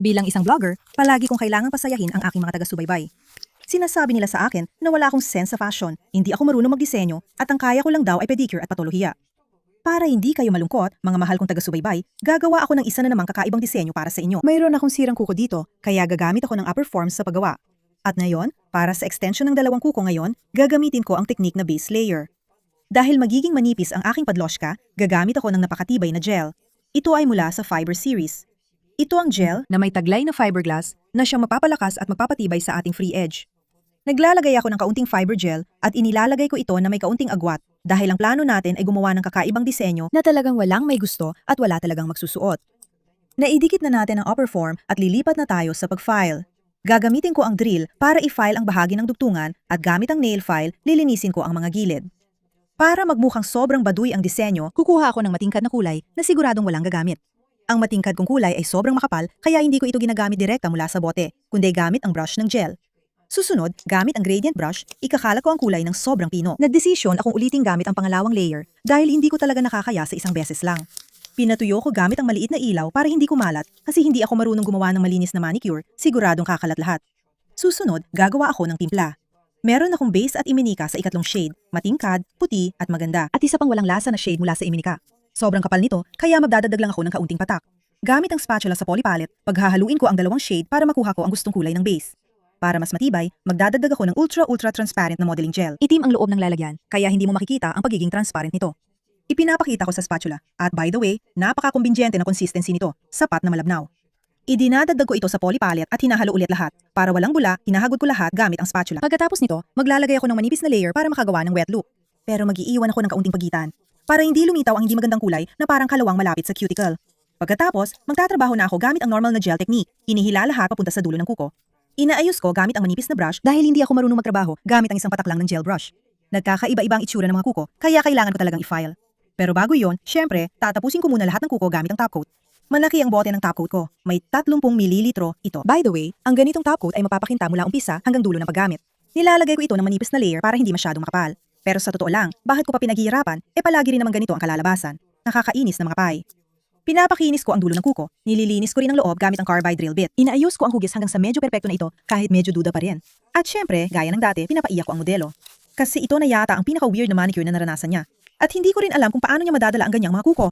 Bilang isang vlogger, palagi kong kailangang pasayahin ang aking mga taga-subaybay. Sinasabi nila sa akin na wala akong sense sa fashion, hindi ako marunong magdisenyo at ang kaya ko lang daw ay pedicure at patolohiya. Para hindi kayo malungkot, mga mahal kong taga-subaybay, gagawa ako ng isa na namang kakaibang disenyo para sa inyo. Mayroon akong sirang kuko dito, kaya gagamit ako ng upper forms sa paggawa. At ngayon, para sa extension ng dalawang kuko ngayon, gagamitin ko ang teknik na base layer. Dahil magiging manipis ang aking padloshka, gagamit ako ng napakatibay na gel. Ito ay mula sa Fiber Series. Ito ang gel na may taglay na fiberglass na siyang mapapalakas at magpapatibay sa ating free edge. Naglalagay ako ng kaunting fiber gel at inilalagay ko ito na may kaunting agwat dahil ang plano natin ay gumawa ng kakaibang disenyo na talagang walang may gusto at wala talagang magsusuot. Naidikit na natin ang upper form at lilipat na tayo sa pag-file. Gagamitin ko ang drill para i-file ang bahagi ng dugtungan at gamit ang nail file, lilinisin ko ang mga gilid. Para magmukhang sobrang baduy ang disenyo, kukuha ako ng matingkad na kulay na siguradong walang gagamit. Ang matingkad kong kulay ay sobrang makapal kaya hindi ko ito ginagamit direkta mula sa bote, kundi gamit ang brush ng gel. Susunod, gamit ang gradient brush, ikakala ko ang kulay ng sobrang pino. Nagdesisyon akong uliting gamit ang pangalawang layer dahil hindi ko talaga nakakaya sa isang beses lang. Pinatuyo ko gamit ang maliit na ilaw para hindi kumalat kasi hindi ako marunong gumawa ng malinis na manicure, siguradong kakalat lahat. Susunod, gagawa ako ng timpla. Meron akong base at iminika sa ikatlong shade, matingkad, puti at maganda. At isa pang walang lasa na shade mula sa iminika. Sobrang kapal nito, kaya magdadagdag lang ako ng kaunting patak. Gamit ang spatula sa poly palette, paghahaluin ko ang dalawang shade para makuha ko ang gustong kulay ng base. Para mas matibay, magdadagdag ako ng ultra transparent na modeling gel. Itim ang loob ng lalagyan, kaya hindi mo makikita ang pagiging transparent nito. Ipinapakita ko sa spatula, at by the way, napaka-kumbinyente na consistency nito, sapat na malabnaw. Idinadagdag ko ito sa poly palette at hinahalo ulit lahat. Para walang bula, hinahagod ko lahat gamit ang spatula. Pagkatapos nito, maglalagay ako ng manipis na layer para makagawa ng wet look. Pero mag-iiwan ako ng kaunting pagitan. Para hindi lumitaw ang hindi magandang kulay na parang kalawang malapit sa cuticle. Pagkatapos, magtatrabaho na ako gamit ang normal na gel technique. Hinihila lahat papunta sa dulo ng kuko. Inaayos ko gamit ang manipis na brush dahil hindi ako marunong magtrabaho gamit ang isang patak lang ng gel brush. Nagkakaiba-iba ang itsura ng mga kuko, kaya kailangan ko talagang i-file. Pero bago yon, syempre, tatapusin ko muna lahat ng kuko gamit ang top coat. Malaki ang bote ng top coat ko. May 30 mililitro ito. By the way, ang ganitong top coat ay mapapakinta mula umpisa hanggang dulo ng paggamit. Nilalagay ko ito ng manipis na layer para hindi masyadong makapal. Pero sa totoo lang, bakit ko pa pinaghihirapan, palagi rin naman ganito ang kalalabasan. Nakakainis na mga pay. Pinapakinis ko ang dulo ng kuko, nililinis ko rin ang loob gamit ang carbide drill bit. Inaayos ko ang hugis hanggang sa medyo perpekto na ito kahit medyo duda pa rin. At syempre, gaya ng dati, pinapaiyak ko ang modelo. Kasi ito na yata ang pinaka-weird na manicure na naranasan niya. At hindi ko rin alam kung paano niya madadala ang ganyang mga kuko.